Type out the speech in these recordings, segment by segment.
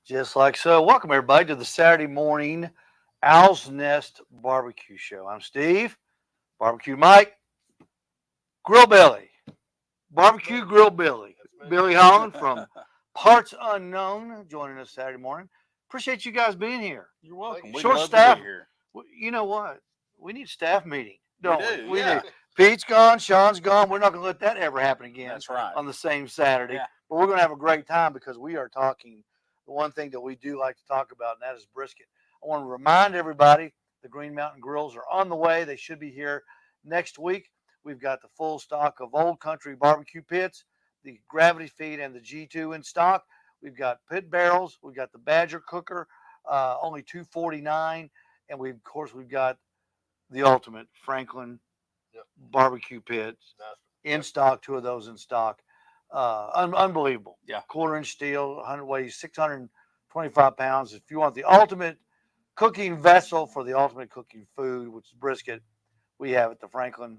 Just like so. Welcome, everybody, to the Saturday morning Owl's Nest Barbecue Show. I'm Steve, Barbecue Mike, Grill Billy, Barbecue Grill Billy, Billy Holland from Parts Unknown, joining us Saturday morning. Appreciate you guys being here. You're welcome. Short love staff. To be here. You know what? We need a staff meeting, don't we? We yeah. need. Pete's gone, Sean's gone. We're not going to let that ever happen again. That's right. On the same Saturday. Yeah. But we're going to have a great time because we are talking the one thing that we do like to talk about, and that is brisket. I want to remind everybody the Green Mountain Grills are on the way. They should be here next week. We've got the full stock of Old Country barbecue pits, the Gravity Feed, and the G2 in stock. We've got pit barrels. We've got the Badger cooker, only $249, and we've got the ultimate Franklin barbecue pits in stock. 2 of those in stock. Unbelievable. Yeah. 1/4-inch steel, 100 weighs 625 pounds. If you want the ultimate cooking vessel for the ultimate cooking food, which is brisket, we have at the Franklin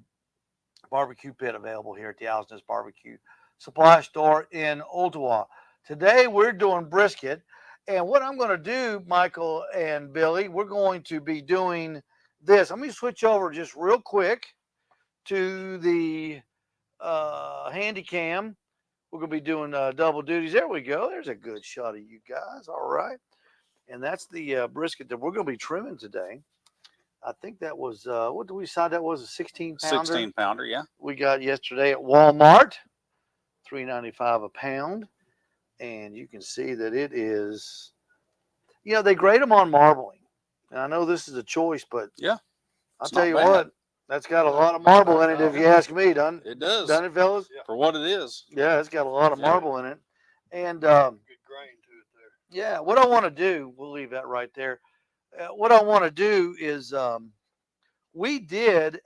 barbecue pit available here at the Owl's Nest Barbecue Supply Store in Ottawa. Today we're doing brisket, and what I'm going to do, Michael and Billy, we're going to be doing this. Let me switch over just real quick to the handy cam. We're going to be doing double duties. There we go. There's a good shot of you guys. All right. And that's the brisket that we're going to be trimming today. I think that was, what did we decide that was, a 16-pounder? 16-pounder, yeah. We got yesterday at Walmart, $3.95 a pound. And you can see that it is, they grade them on marbling. And I know this is a choice, but yeah, I'll tell you what, that's got a lot of marble in it, if you ask me. It does. Done it, fellas? Yeah. For what it is. Yeah, it's got a lot of marble in it. And good grain to it there. Yeah, what I want to do, we'll leave that right there. What I want to do is I did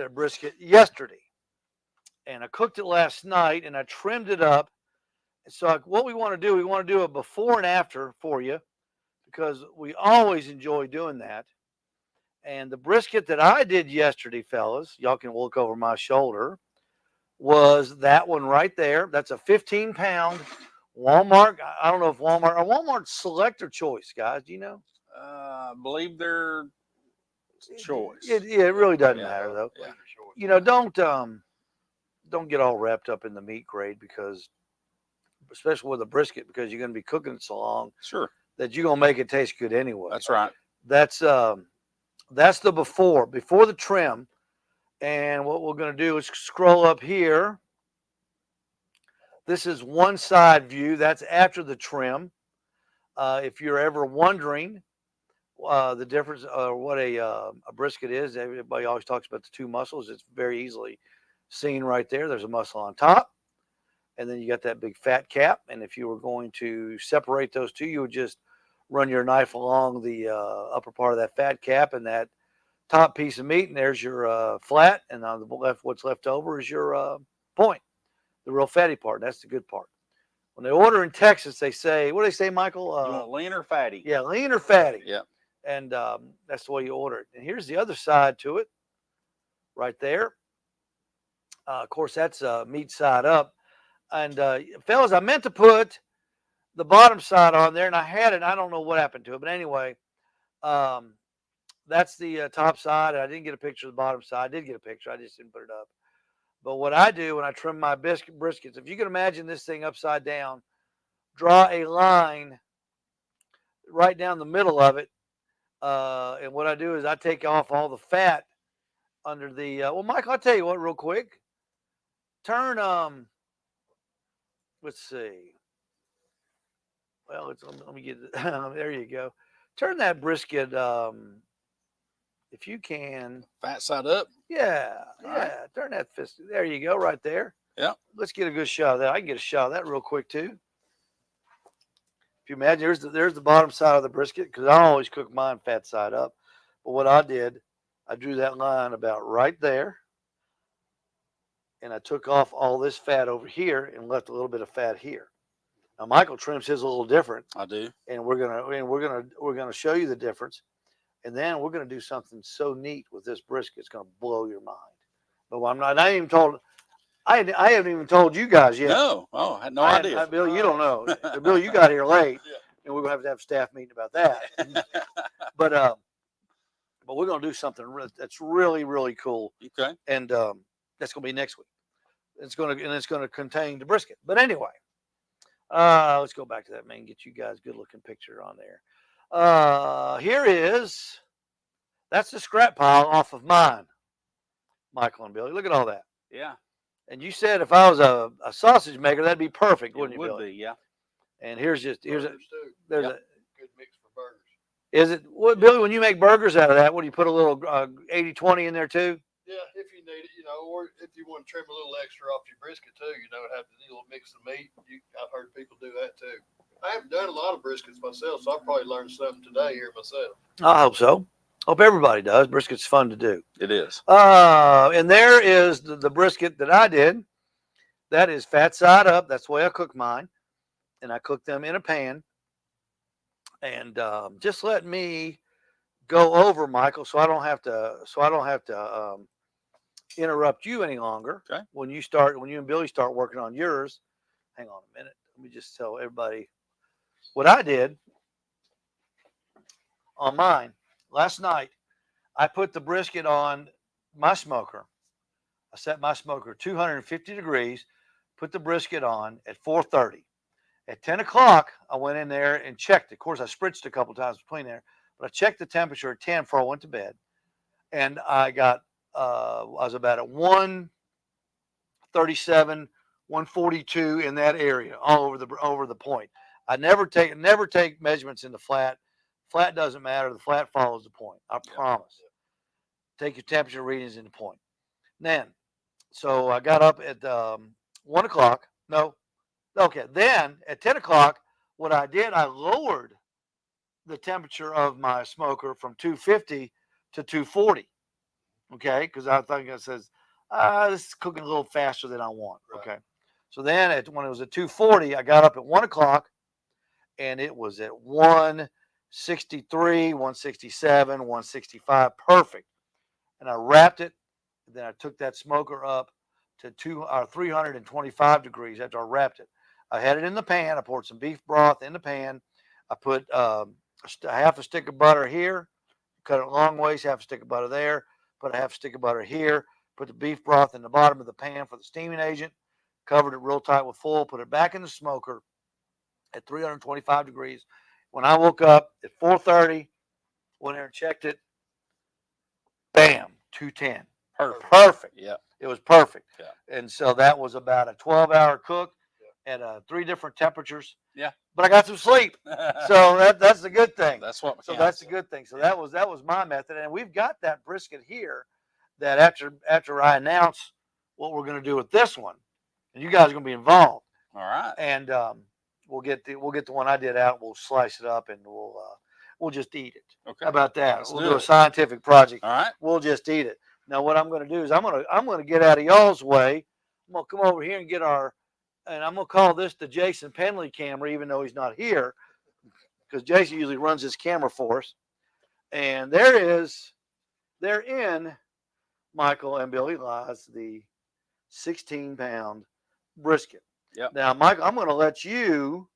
a brisket yesterday, and I cooked it last night, and I trimmed it up. So what we want to do a before and after for you, because we always enjoy doing that. And the brisket that I did yesterday, fellas, y'all can look over my shoulder, was that one right there. That's a 15-pound Walmart. I don't know if Walmart Select or Choice, guys. Do you know? I believe they're Choice. It really doesn't matter, though. Yeah. Don't get all wrapped up in the meat grade, because, especially with a brisket, because you're going to be cooking it so long. Sure. That you're going to make it taste good anyway. That's right. That's the before the trim. And what we're going to do is scroll up here. This is one side view. That's after the trim. If you're ever wondering the difference or what a brisket is, everybody always talks about the 2 muscles. It's very easily seen right there. There's a muscle on top, and then you got that big fat cap. And if you were going to separate those two, you would just run your knife along the upper part of that fat cap and that top piece of meat, and there's your flat, and on the left, what's left over is your point, the real fatty part. That's the good part. When they order in Texas, they say, what do they say, Michael? You want lean or fatty? Yeah, lean or fatty. Yeah. And that's the way you order it. And here's the other side to it, right there. Of course, that's meat side up. And fellas, I meant to put the bottom side on there, and I had it. I don't know what happened to it, but anyway, that's the top side. I didn't get a picture of the bottom side. I did get a picture. I just didn't put it up. But what I do when I trim my briskets, if you can imagine this thing upside down, draw a line right down the middle of it. And what I do is I take off all the fat under the, well, Michael, I'll tell you what, real quick. Turn, let's see. Well, let me get it. There you go. Turn that brisket, if you can. Fat side up. Yeah, All yeah. right. Turn that fist. There you go, right there. Yeah. Let's get a good shot of that. I can get a shot of that real quick too. If you imagine, there's the bottom side of the brisket, because I always cook mine fat side up. But what I did, I drew that line about right there, and I took off all this fat over here and left a little bit of fat here. Now Michael trims his a little different, I do. and we're gonna show you the difference, and then we're gonna do something so neat with this brisket. It's gonna blow your mind. But I'm not. I ain't even told. I haven't even told you guys yet. No. Oh, I had no idea. Bill, you don't know. Bill, you got here late, and we're gonna have to have a staff meeting about that. But we're gonna do something that's really really cool, Okay. and that's gonna be next week. It's gonna contain the brisket. But anyway, let's go back to that, man. Get you guys a good looking picture on there. That's the scrap pile off of mine, Michael and Billy. Look at all that. Yeah. And you said if I was a sausage maker, that'd be perfect, It wouldn't you, would Billy? be. Yeah. And there's a Burgers, too. there's Yep. Good mix for burgers. is it what, Billy, when you make burgers out of that, what do you put a little 80-20 in there too? Yeah, if you need it, or if you want to trim a little extra off your brisket too, have a little mix of meat. I've heard people do that too. I haven't done a lot of briskets myself, so I'll probably learn something today here myself. I hope so. Hope everybody does. Brisket's fun to do. It is. And there is the brisket that I did. That is fat side up. That's the way I cook mine, and I cook them in a pan. And just let me go over, Michael, so I don't have to interrupt you any longer. Okay. When you and Billy start working on yours, hang on a minute. Let me just tell everybody what I did on mine last night. I put the brisket on my smoker. I set my smoker 250 degrees, put the brisket on at 4:30. At 10 o'clock, I went in there and checked it. Of course, I spritzed a couple times between there, but I checked the temperature at 10 before I went to bed. And I was about at 137, 142 in that area, all over the point. I never take measurements in the flat. Flat doesn't matter. The flat follows the point. I promise. Take your temperature readings in the point. Then, so I got up at 1 o'clock. No. Okay. Then at 10 o'clock, what I did, I lowered the temperature of my smoker from 250 to 240. Okay. Because I think it says, this is cooking a little faster than I want. Right. Okay. So then when it was at 240, I got up at 1 o'clock, and it was at 163, 167, 165. Perfect. And I wrapped it. Then I took that smoker up to 325 degrees after I wrapped it. I had it in the pan. I poured some beef broth in the pan. I put half a stick of butter here, cut it long ways, half a stick of butter there, put a half a stick of butter here, put the beef broth in the bottom of the pan for the steaming agent, covered it real tight with foil, put it back in the smoker at 325 degrees. When I woke up at 4:30, went there and checked it, bam, 210. Perfect. Yeah. It was perfect. Yeah. And so that was about a 12-hour cook at 3 different temperatures. Yeah. But I got some sleep. So that's the good thing. That's what. So counts. that's the good thing. So that was my method. And we've got that brisket here that after I announce what we're going to do with this one, and you guys are going to be involved. All right. And we'll get the one I did out. We'll slice it up and we'll just eat it. Okay. How about that? Let's We'll do do a it. scientific project. All right. We'll just eat it. Now what I'm going to do is I'm going to get out of y'all's way. I'm going to come over here and and I'm going to call this the Jason Penley camera, even though he's not here, because Jason usually runs his camera for us. And therein, Michael and Billy, lies the 16-pound brisket. Yep. Now, Michael, I'm going to let you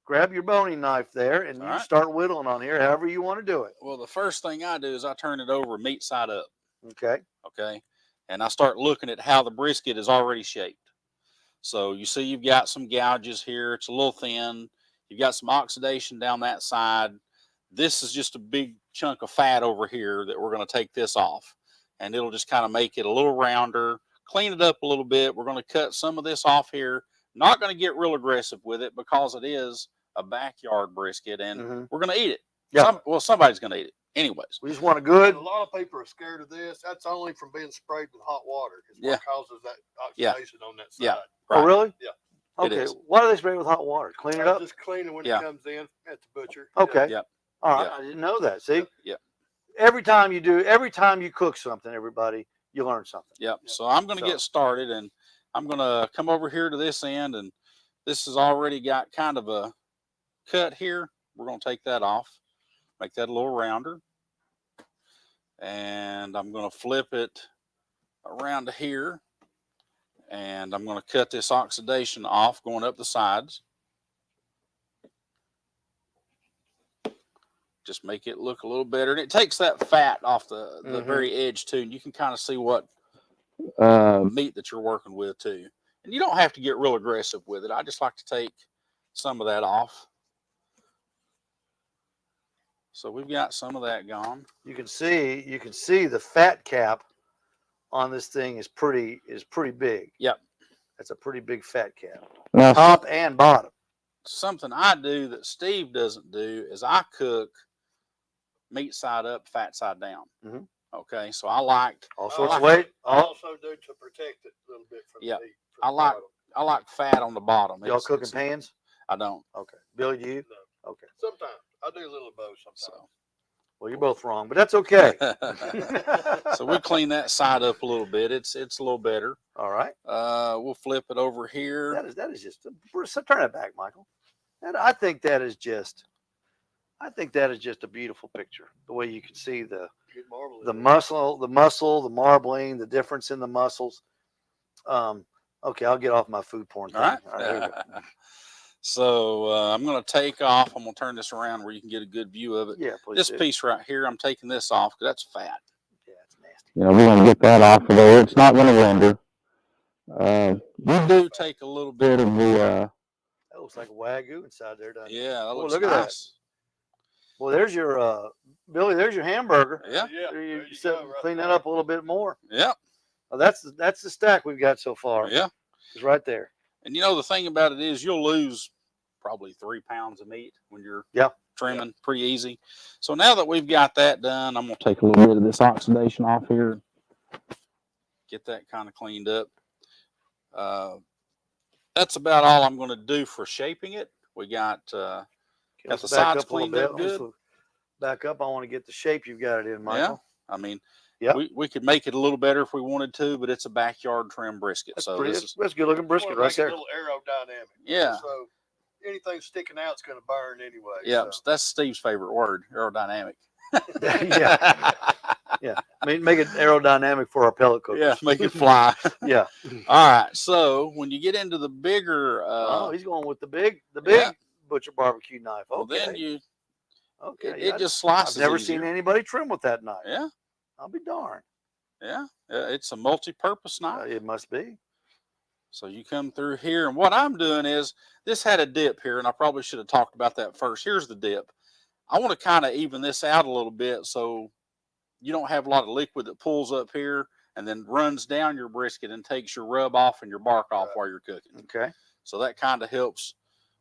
grab your boning knife there, and All you right. start whittling on here, however you want to do it. Well, the first thing I do is I turn it over meat side up. Okay. Okay. And I start looking at how the brisket is already shaped. So you see you've got some gouges here. It's a little thin. You've got some oxidation down that side. This is just a big chunk of fat over here that we're going to take this off. And it'll just kind of make it a little rounder, clean it up a little bit. We're going to cut some of this off here. Not going to get real aggressive with it because it is a backyard brisket, and we're going to eat it. Yeah. Somebody's going to eat it. Anyways. We just want a good. A lot of people are scared of this. That's only from being sprayed with hot water. It's Yeah. what causes that oxidation on that side. Yeah. Oh, Right. really? Yeah. Okay. is. Why do they spray it with hot water? Clean it up? Just clean it when Yeah. it comes in at the butcher. Okay. Yep. All right. Yep. I didn't know that. See? Yep. Every time you cook something, everybody, you learn something. Yep. So I'm going to So- get started, and I'm going to come over here to this end, and this has already got kind of a cut here. We're going to take that off, make that a little rounder, and I'm going to flip it around to here, and I'm going to cut this oxidation off going up the sides. Just make it look a little better, and it takes that fat off the Mhm. very edge too, and you can kind of see what meat that you're working with too. And you don't have to get real aggressive with it. I just like to take some of that off. So we've got some of that gone. You can see the fat cap on this thing is pretty big. Yep. That's a pretty big fat cap. Now, Top and bottom. something I do that Steve doesn't do is I cook meat side up, fat side down. Mhm. Okay, so I like All I sorts of also- weight. I also do to protect it a little bit from Yeah. the heat. from I the like- bottom. I like fat on the bottom. Y'all It's- cook in it's- pans? I don't. Okay. Billy, do you? No. Okay. Sometimes I do a little of both. Sometimes. So. Well, you're both wrong, but that's okay. So we clean that side up a little bit. It's a little better. All right. We'll flip it over here. That is just turn it back, Michael. I think that is just a beautiful picture. The way you can see the Good marble. muscle, the marbling, the difference in the muscles. Okay, I'll get off my food porn thing. All right. All right, here we go. So I'm going to take off. I'm going to turn this around where you can get a good view of it. Yeah, please. This do. piece right here, I'm taking this off because that's fat. Yeah, it's nasty. You know, we're going to get that off of there. It's not going to render. We do take a little bit Bit of the, That looks like a wagyu inside there, doesn't it? Yeah, that Oh, looks look at that. nice. Well, there's your Billy. There's your hamburger. Yeah. Yeah. There There you go, right clean that there. up a little bit more. Yep. Oh, that's the stack we've got so far. Yeah. It's right there. And you know, the thing about it is you'll lose probably 3 pounds of meat when you're trimming pretty easy. So now that we've got that done, I'm going to take a little bit of this oxidation off here. Get that kind of cleaned up. That's about all I'm going to do for shaping it. We got got Let's the back sides up a little cleaned bit. up good. Let's back up. I want to get the shape you've got it in, Michael. I mean, Yep. we could make it a little better if we wanted to, but it's a backyard trim brisket. That's So pretty. this is, That's good looking brisket Wanna right make it there. A little aerodynamic. yeah, So anything sticking out is going to burn anyway. yeah, So. that's Steve's favorite word, aerodynamic. Yeah. Yeah. I mean, make it aerodynamic for our pellet cookers. Yeah, make it fly. Yeah. All right. So when you get into the bigger, Oh, he's going with the big yeah. butcher barbecue knife. well, Okay. then you Okay. it just slices. I've never easier. seen anybody trim with that knife. Yeah, I'll be darned. yeah. It's a multi-purpose knife. It must be. So you come through here, and what I'm doing is this had a dip here, and I probably should have talked about that first. Here's the dip. I want to kind of even this out a little bit so you don't have a lot of liquid that pulls up here and then runs down your brisket and takes your rub off and your bark off while you're cooking. Okay. So that kind of helps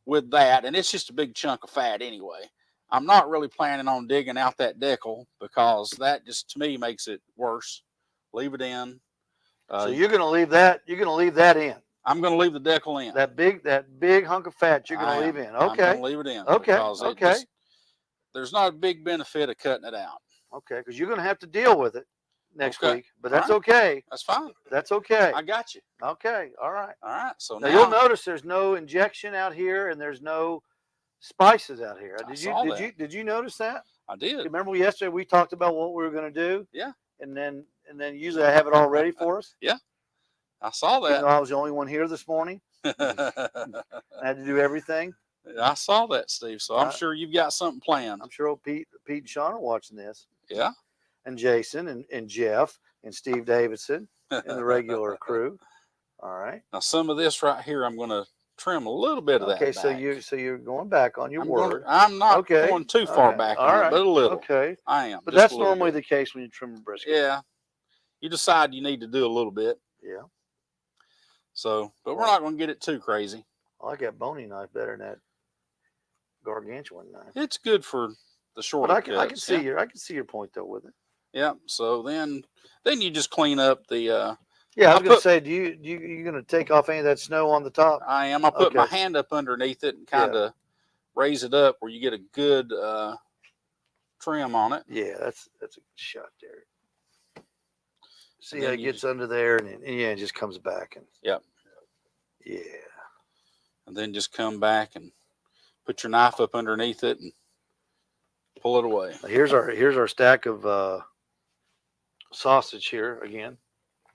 with that, and it's just a big chunk of fat anyway. I'm not really planning on digging out that decal because that just to me makes it worse. Leave it in. So you're gonna leave that. You're gonna leave that in. I'm going to leave the decal in. That big hunk of fat. You're I gonna leave am. in. I'm Okay. gonna leave it in. Okay, because it okay. just- there's not a big benefit of cutting it out. Okay. Because you're gonna have to deal with it next Okay. week. But that's All okay. That's fine. That's okay. I got you. Okay. All right. All right. So Now now, you'll notice there's no injection out here and there's no spices out here. I Did saw you that. did you notice that? I did. Remember yesterday we talked about what we were going to do? Yeah. And then usually I have it all ready for us. I saw Even though that. I was the only one here this morning. I had to do everything. I saw that, Steve. So I'm Right. sure you've got something planned. I'm sure old Pete and Sean are watching this. Yeah. And Jason and Jeff and Steve Davidson and the regular crew. All right. Now some of this right here, I'm going to trim a little bit of that. Okay, so back. you're going back on your I'm word. I'm not Okay, going too far okay, back all on it, right, but a little. Okay. I am. But just that's a little normally bit. the case when you trim a brisket. Yeah. You decide you need to do a little bit. Yeah. So, but we're not going to get it too crazy. I like that bony knife better than that gargantuan knife. It's good for the short. But I can cuts, see yeah. your point though with it. Yeah. So then you just clean up the Yeah, I I was gonna put, say, you gonna take off any of that snow on the top? I am. I put my Okay. hand up underneath it and Yeah. kind of raise it up where you get a good trim on it. Yeah, that's a good shot there. See And how then it you gets just, under there, and yeah, it just comes back, and yep. yeah. And then just come back and put your knife up underneath it and pull it away. Now here's our stack of sausage here again.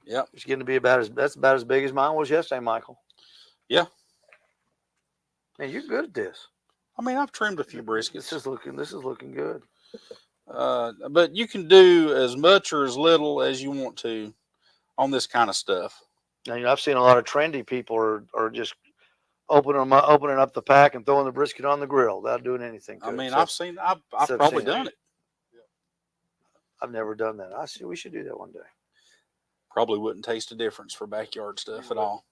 Yep. It's getting to be that's about as big as mine was yesterday, Michael. Yeah. Man, you're good at this. I mean, I've trimmed a few This briskets. is looking good. But you can do as much or as little as you want to on this kind of stuff. Now, I've seen a lot of trendy people are just opening up the pack and throwing the brisket on the grill without doing anything to I it. mean, Except, I've except probably seeing it. done it. I've never done that. I see. We should do that one day. Probably wouldn't taste a difference for backyard stuff at all.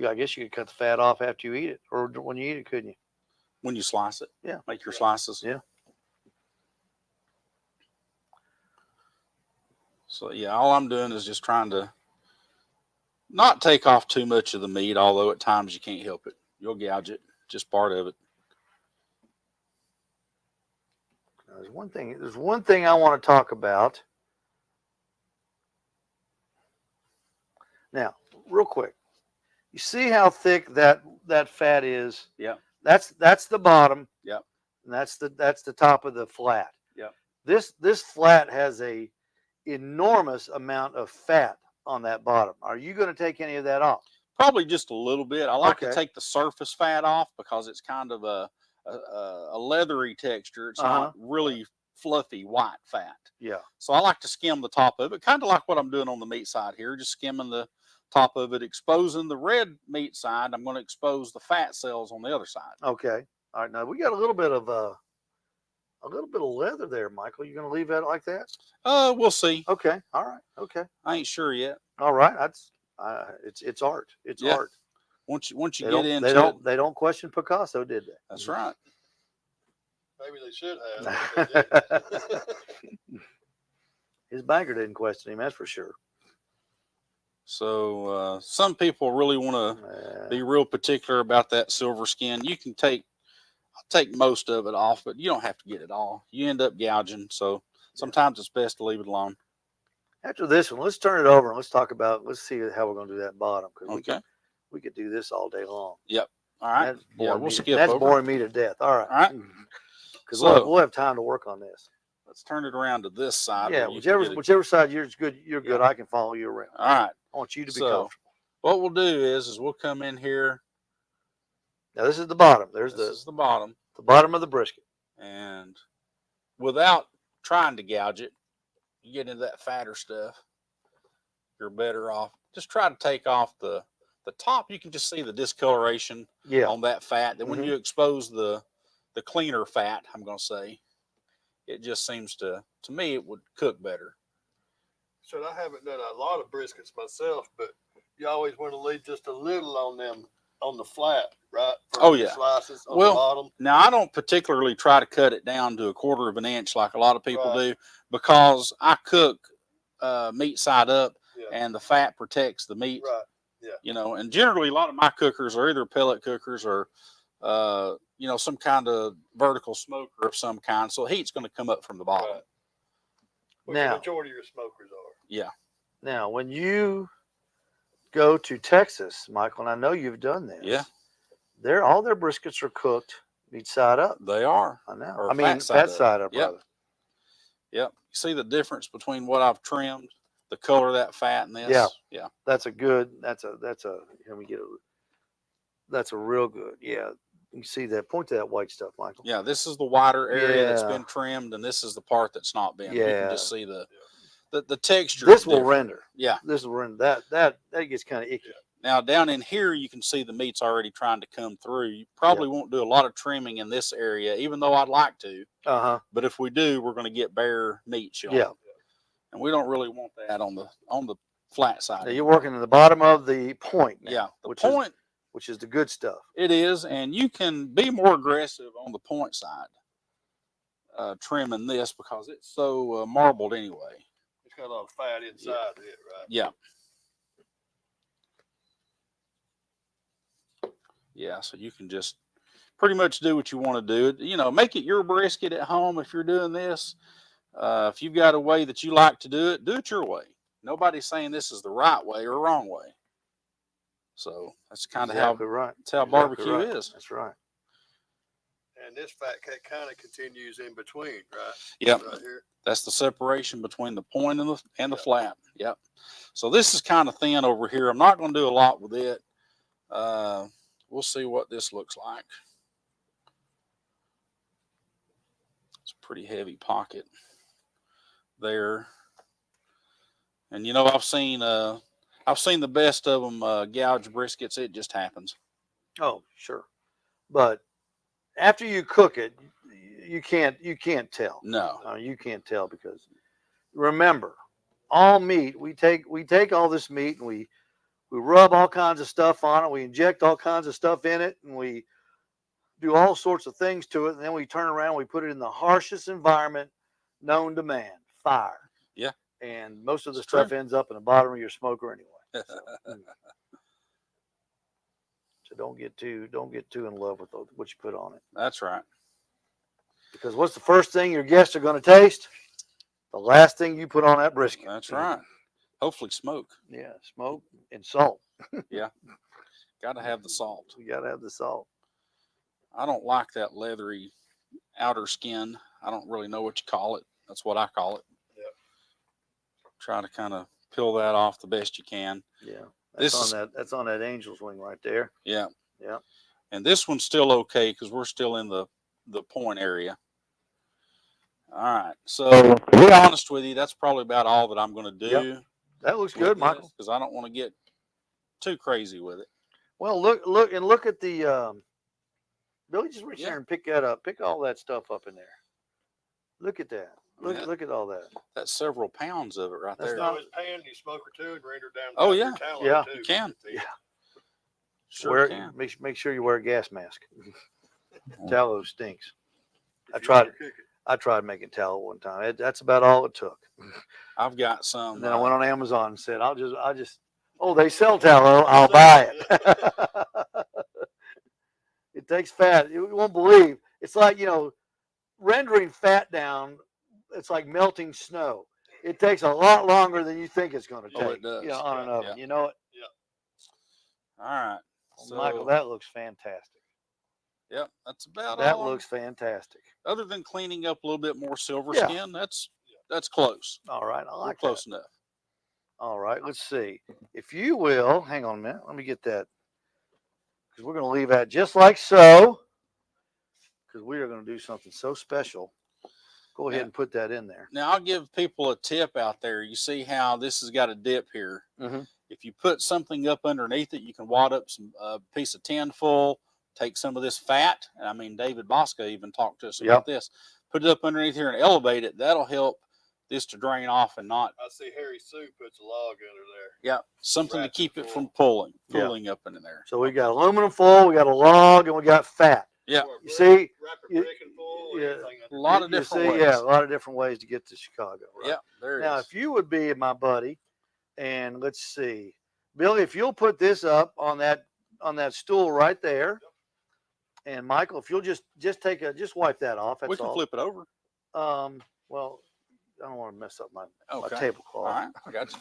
I guess you could cut the fat off after you eat it, or when you eat it, couldn't you? When you slice it, Yeah. make your slices. Yeah. So yeah, all I'm doing is just trying to not take off too much of the meat, although at times you can't help it. You'll gouge it, just part of it. Now, there's one thing I want to talk about. Now, real quick, you see how thick that fat is? Yeah. That's the bottom. Yep. And that's the top of the flat. Yep. This flat has a enormous amount of fat on that bottom. Are you going to take any of that off? Probably just a little bit. I like to Okay. take the surface fat off because it's kind of a leathery texture. It's not really fluffy white fat. Yeah. So I like to skim the top of it, kind of like what I'm doing on the meat side here, just skimming the top of it, exposing the red meat side. I'm going to expose the fat cells on the other side. Okay. All right. Now we got a little bit of leather there, Michael. You going to leave that like that? We'll see. Okay. All right. Okay. I ain't sure yet. All right. It's art. It's art. Once you get into it, they don't question Picasso, did they? that's right. Maybe they should have. His banker didn't question him, that's for sure. So some people really want to be real particular about that silver skin. You can I'll take most of it off, but you don't have to get it all. You end up gouging, so sometimes it's best to leave it alone. After this one, let's turn it over and let's see how we're going to do that bottom. Okay. We could do this all day long. Yep. All right. That's boring me to death. All right. All right. Because So, we'll have time to work on this. let's turn it around to this side. Yeah, where you can get it. whichever side you're good, Yeah. I can follow you around. All right. I want you to be So, comfortable. what we'll do is we'll come in here. Now this is the bottom. This is the bottom. the bottom of the brisket. And without trying to gouge it, you get into that fatter stuff, you're better off. Just try to take off the top. You can just see the discoloration on that fat. Then when you expose the cleaner fat, I'm going to say, it just seems to me, it would cook better. So I haven't done a lot of briskets myself, but you always want to leave just a little on them on the flat, right? Oh, yeah. Slices on the bottom. Now I don't particularly try to cut it down to 1/4 of an inch like a lot of people do, because I cook meat side up, and the fat protects the meat. Right. Yeah. You know, and generally a lot of my cookers are either pellet cookers or some kind of vertical smoker of some kind. So heat's going to come up from the bottom. Right. Which Now- the majority of your smokers are. Yeah. Now, when you go to Texas, Michael, and I know you've done this. Yeah. All their briskets are cooked meat side up. They are. I know. Or I mean, fat side up. Yep. Rather. Yep. You see the difference between what I've trimmed, the color of that fat, and this? Yeah. Yeah. That's a let me get a, that's a real good. Yeah. You see that? Point to that white stuff, Michael. Yeah. This is the wider area that's Yeah. been trimmed, and this is the part that's not been. You Yeah. can just see the texture. This is will different. render. Yeah. This will render. That gets kind of icky. Now down in here, you can see the meat's already trying to come through. You probably won't do a lot of trimming in this area, even though I'd like to. But if we do, we're going to get bare meat showing. Yeah. And we don't really want that on the flat side. Now you're working in the bottom of the point. Now, Yeah. The point. which is the good stuff. It is, and you can be more aggressive on the point side, trimming this because it's so marbled anyway. got a lot of fat inside it, right? Yeah. Yeah, so you can just pretty much do what you want to do. You know, make it your brisket at home if you're doing this. If you've got a way that you like to do it your way. Nobody's saying this is the right way or wrong way. So that's kind of Exactly right. that's how Exactly barbecue right. is. That's right. And this fat cat kind of continues in between, right? Yep. Right here. That's the separation between the point and the Yep. flat. Yep. So this is kind of thin over here. I'm not going to do a lot with it. We'll see what this looks like. It's a pretty heavy pocket there. And you know, I've seen the best of them gouge briskets. It just happens. Oh, sure. But after you cook it, you can't tell. No. You can't tell because remember, all meat, we take all this meat and we rub all kinds of stuff on it. We inject all kinds of stuff in it and we do all sorts of things to it. And then we turn around and we put it in the harshest environment known to man, fire. Yeah. And most of the It's stuff true. ends up in the bottom of your smoker anyway. So don't get too in love with what you put on it. That's right. Because what's the first thing your guests are going to taste? The last thing you put on that brisket. That's right. Hopefully smoke. Yeah, smoke and salt. Got to have the salt. You got to have the salt. I don't like that leathery outer skin. I don't really know what you call it. That's what I call it. Yep. Try to kind of peel that off the best you can. Yeah. This That's on that angel's wing right there. Yeah. Yeah. And this one's still okay because we're still in the point area. All right. So to be honest with you, that's probably about all that I'm going to do. Yep. That looks good, Michael. Because I don't want to get too crazy with it. Well, look at the Billy. Just reach Yeah. there and pick that up. Pick all that stuff up in there. Look at that. Yeah. Look at all that. That's several pounds of it right That's there. not- So his pan, you smoker too, and render down. Oh, your yeah. tallow Yeah. too. You can. Yeah. Sure can. Make sure you wear a gas mask. Mm. Tallow stinks. If I you tried- overcook it. I tried making tallow one time. That's about all it took. I've got some. And then I went on Amazon and said, I'll just, oh, they sell tallow. I'll buy it. It takes fat. You won't believe. It's like, rendering fat down. It's like melting snow. It takes a lot longer than you think it's going to take. Oh, it does. On an oven. Yeah. You know it? All right. Well, Michael, that looks fantastic. Yep, that's about That all. looks fantastic. Other than cleaning up a little bit more silver Yeah. skin, that's close. All right. I We're like close that. enough. All right. Let's see. If you will, hang on a minute. Let me get that. Because we're going to leave that just like so. Because we are going to do something so special. Go ahead Yeah. and put that in there. Now, I'll give people a tip out there. You see how this has got a dip here. Mhm. If you put something up underneath it, you can wad up some piece of tin full, take some of this fat. I mean, David Bosco even talked to us about this. Put it up underneath here and elevate it. That'll help this to drain off and not. I see Harry Sue puts a log under there. Something to Ratchet keep it full. from pulling Yeah. up into there. So we got aluminum foil, we got a log, and we got fat. Yeah. Or You see, wrap it you- brick and full. yeah, Anything A lot of You different see, ways. yeah, a lot of different ways to get to Chicago. Right? Yeah, there it Now, is. if you would be my buddy, and let's see, Billy, if you'll put this up on that stool right there, and Michael, if you'll just wipe that off. That's We can all. flip it over. Well, I don't want to mess up my Okay. tablecloth. All right. I got you.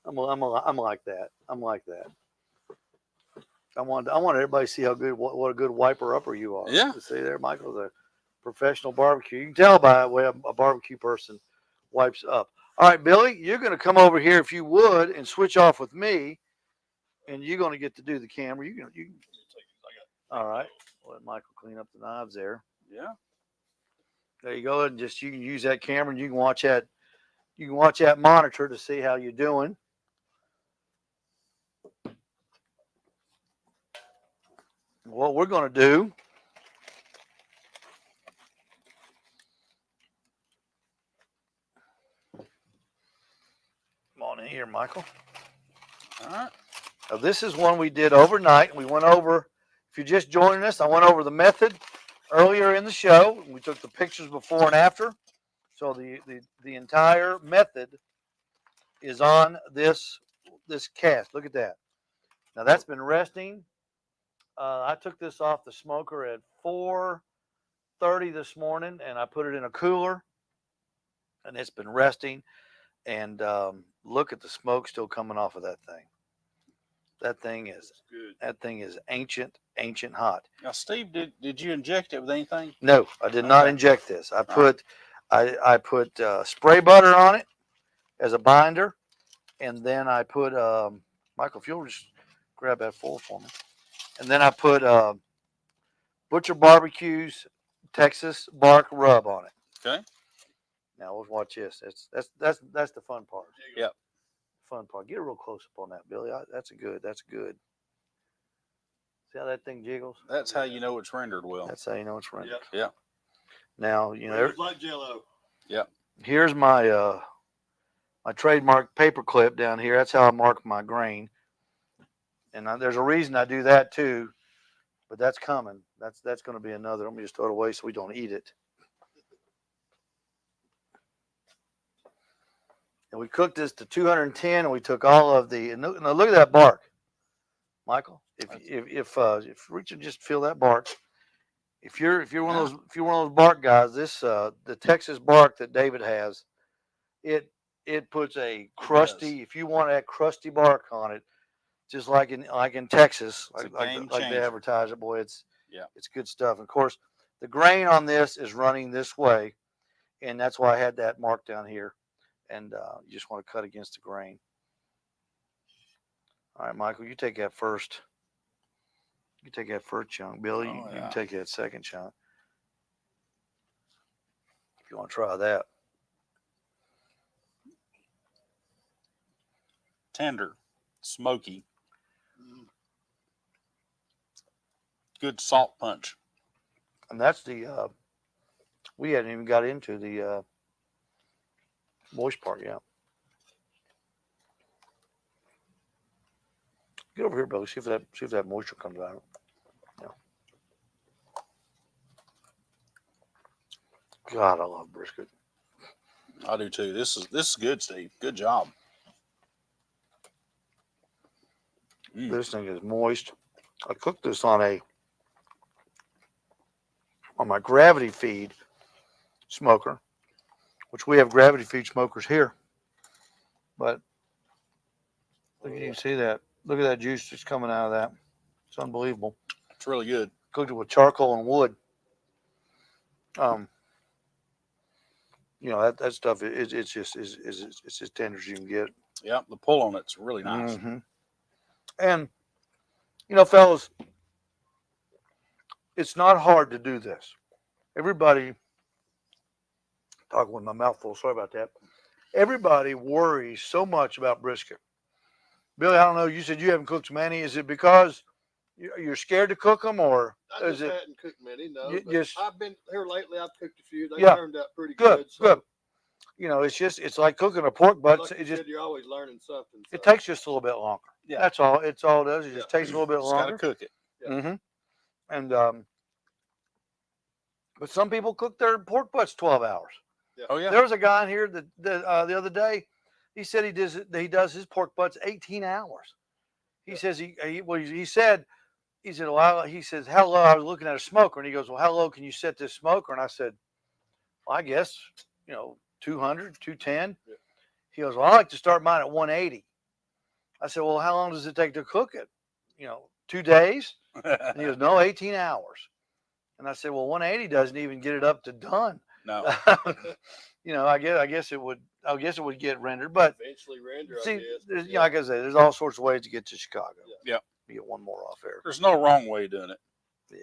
I'm like that. I'm like that. I want everybody to see how good what a good wiper upper you are. Yeah. See there, Michael's a professional barbecue. You can tell by the way a barbecue person wipes up. All right, Billy, you're going to come over here if you would and switch off with me, and you're going to get to do the camera. You can. All right. Let Michael clean up the knives there. Yeah. There you go, and just you can use that camera and you can watch that. You can watch that monitor to see how you're doing. What we're going to do come on in here, Michael. All right. Now, this is one we did overnight. We went over, if you're just joining us, I went over the method earlier in the show. We took the pictures before and after. So the entire method is on this cast. Look at that. Now that's been resting. I took this off the smoker at 4:30 this morning, and I put it in a cooler, and it's been resting. And look at the smoke still coming off of that thing. That thing is Good. that thing is ancient hot. Now, Steve, did you inject it with anything? No, I did not Okay. inject this. I All put I put spray butter on it as a binder, and then I put Michael, if you'll just grab that full for me, and then I put Butcher Barbecue's Texas bark rub on it. Okay. Now let's watch this. That's the fun part. Yep. Fun part. Get a real close up on that, Billy. That's good. That's good. See how that thing jiggles? That's how you know it's rendered well. That's how you know it's rendered. Yep. Yeah. Now It's like Jello. here's my my trademark paper clip down here. That's how I mark my grain. And there's a reason I do that too, but that's coming. That's going to be another. Let me just throw it away so we don't eat it. And we cooked this to 210, and we took all of the. And look at that bark, Michael. If Richard just feel that bark. If you're one of those bark guys, this the Texas bark that David has, it puts a crusty. If you want that crusty bark on it, just like in Texas, It's a like game they changer. advertise it, boy, it's good stuff. And of course, the grain on this is running this way, and that's why I had that mark down here. And you just want to cut against the grain. All right, Michael, you take that first. You take that first chunk, Billy. Oh, You yeah. can take that second chunk if you want to try that. Tender, smoky, good salt punch. And that's the we hadn't even got into the moist part yet. Get over here, Billy. See if that moisture comes out. Yeah. God, I love brisket. I do too. This is good, Steve. Good job. This thing is moist. I cooked this on my gravity feed smoker, which we have gravity feed smokers here. But look, you can see that. Look at that juice that's coming out of that. It's unbelievable. It's really good. Cooked it with charcoal and wood. That stuff it's just it's as tender as you can get. Yeah, the pull on it's really nice. Mm-hmm. And fellas, it's not hard to do this. Everybody, talking with my mouth full. Sorry about that. Everybody worries so much about brisket. Billy, I don't know. You said you haven't cooked many. Is it because you're scared to cook them, or I is just it hadn't cooked many, no. you But just I've been here lately. I've cooked a few. They Yeah. turned out pretty good? good. So, Good. It's like cooking a pork butt. like It you just said, you're always learning something. it So. takes just a little bit longer. Yeah. That's all. It's all it does. It just takes a little bit Just got to longer. cook it. Yeah. Mm-hmm. And but some people cook their pork butts 12 hours. Oh yeah. There was a guy in here that the other day. He said he does his pork butts 18 hours. He says he said well, he says how low. I was looking at a smoker, and he goes, well, how low can you set this smoker? And I said, well, I guess 200, 210. Yeah. He goes, well, I like to start mine at 180. I said, well, how long does it take to cook it? 2 days? And he goes, no, 18 hours. And I said, well, 180 doesn't even get it up to done. No. I guess it would get rendered, but Eventually render, I see, guess. there's, Yeah. like I said, there's all sorts of ways to get to Chicago. Yeah. You get one more off there. There's no wrong way of doing it. Yeah.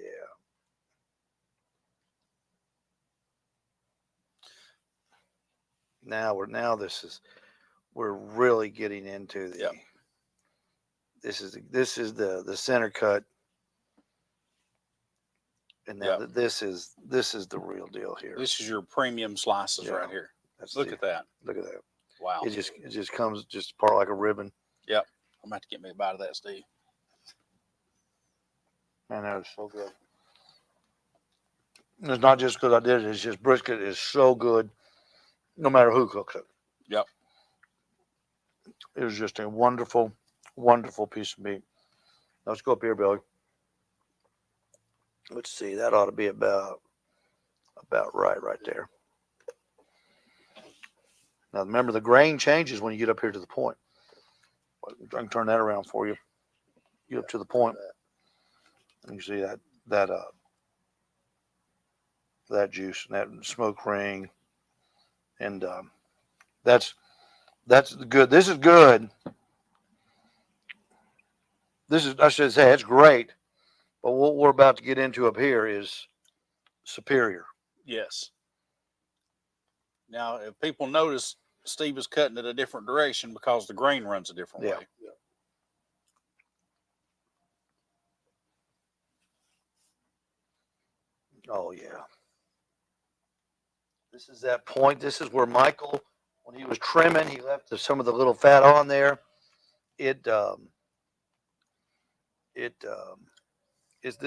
We're really getting into the. Yep. This is the center cut. And now Yep. this is the real deal here. This is your premium slices Yeah. right here. That's Look at that. Look at that. Wow. It just comes just apart like a ribbon. I'm about to get me a bite of that, Steve. Man, that is so good. And it's not just because I did it. It's just brisket is so good. no matter who cooks it. Yep. It was just a wonderful, wonderful piece of meat. Let's go up here, Billy. Let's see. That ought to be about right there. Now remember, the grain changes when you get up here to the point. I can turn that around for you. Get up to the point, and you see that juice and that smoke ring, and that's good. This is good. I should say it's great, but what we're about to get into up here is superior. Yes. Now, if people notice, Steve is cutting it a different direction because the grain runs a different Yeah. way. Oh yeah. This is that point. This is where Michael, when he was trimming, he left some of the little fat on there. This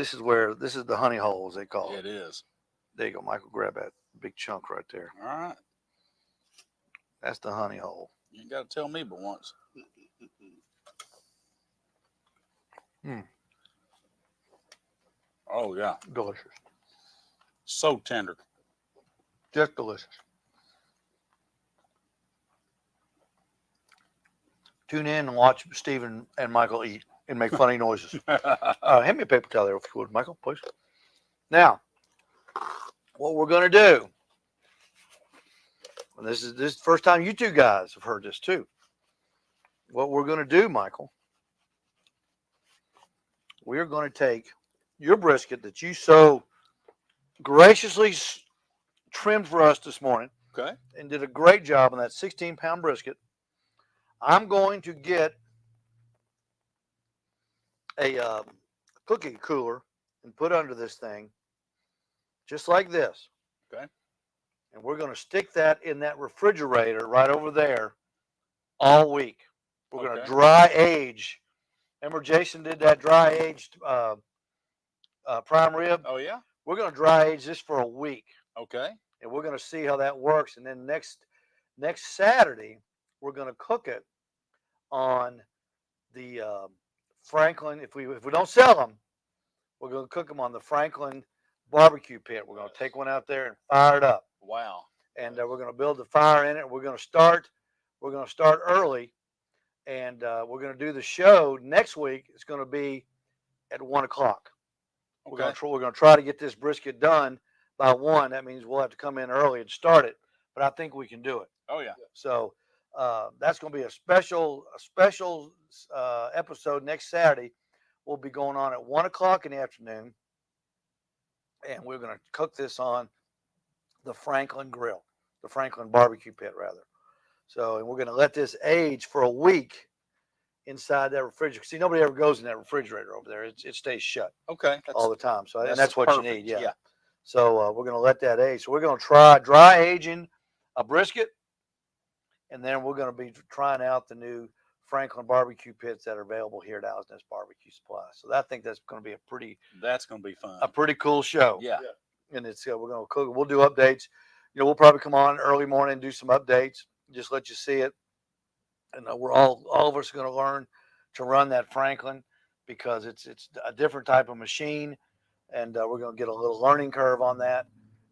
is the honey hole, as they call it. It is. There you go, Michael. Grab that big chunk right there. All right. That's the honey hole. You ain't got to tell me but once. Oh, yeah. Delicious. So tender. Just delicious. Tune in and watch Stephen and Michael eat and make funny noises. Hand me a paper towel there, if you would, Michael, please. Now, what we're going to do, and this is the first time you two guys have heard this too. What we're going to do, Michael, we're going to take your brisket that you so graciously trimmed for us this morning. Okay. And did a great job on that 16-pound brisket. I'm going to get a cookie cooler and put under this thing, just like this. Okay. And we're going to stick that in that refrigerator right over there all week. We're going to dry age. Remember Jason did that dry aged prime rib? Oh, yeah? We're going to dry age this for a week. Okay. And we're going to see how that works. And then next Saturday, we're going to cook it on the Franklin. If we don't sell them, we're going to cook them on the Franklin barbecue pit. We're going to take one out there and fire it up. Wow. And we're going to build the fire in it. We're going to start early, and we're going to do the show next week. It's going to be at 1 o'clock. Okay. We're going to try to get this brisket done by 1. That means we'll have to come in early and start it, but I think we can do it. Oh, yeah. So that's going to be a special episode next Saturday. We'll be going on at 1 o'clock in the afternoon, and we're going to cook this on the Franklin grill, the Franklin barbecue pit, rather. So, and we're going to let this age for a week inside that refrigerator. See, nobody ever goes in that refrigerator over there. It stays shut. Okay. All the time. So, and that's what perfect. you need. Yeah. So we're going to let that age. So we're going to try dry aging a brisket, and then we're going to be trying out the new Franklin barbecue pits that are available here at Allison's Barbecue Supply. So I think that's going to be That's going to be fun. a pretty cool show. Yeah. And it's we're going to cook. We'll do updates. You know, we'll probably come on early morning and do some updates. Just let you see it. And we're all of us are going to learn to run that Franklin because it's a different type of machine, and we're going to get a little learning curve on that.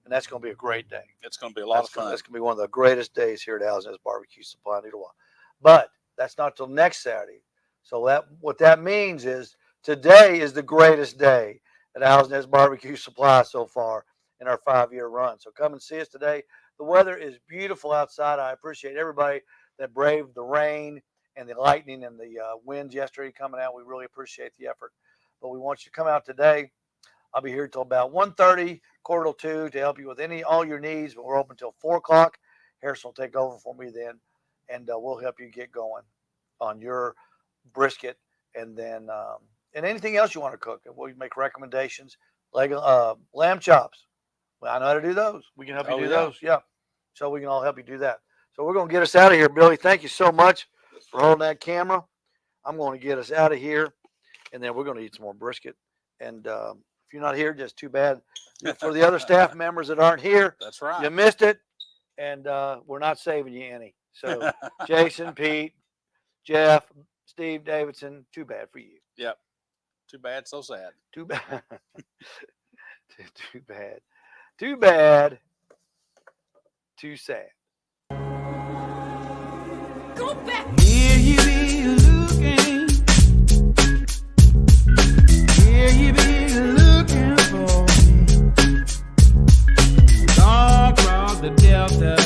And that's going to be a great day. It's going to be a lot of fun. That's going to be one of the greatest days here at Allison's Barbecue Supply in Needlewood. But that's not till next Saturday. So what that means is today is the greatest day at Allison's Barbecue Supply so far in our 5-year run. So come and see us today. The weather is beautiful outside. I appreciate everybody that braved the rain and the lightning and the winds yesterday coming out. We really appreciate the effort. But we want you to come out today. I'll be here till about 1:30, 1:45 to help you with all your needs. But we're open till 4 o'clock. Harrison will take over for me then, and we'll help you get going on your brisket, and then and anything else you want to cook. We'll make recommendations, like lamb chops. Well, I know how to do those. We can help you do those. Yeah. So we can all help you do that. So we're going to get us out of here, Billy. Thank you so much for holding that camera. I'm going to get us out of here, and then we're going to eat some more brisket. And if you're not here, just too bad. For the other staff members that aren't here, That's right. you missed it. and we're not saving you any. So Jason, Pete, Jeff, Steve Davidson, too bad for you. Yep. Too bad, so sad. Too bad. Too bad. Too bad. Too sad. Go back. Here you be looking. Here you be looking for me. All across the Delta.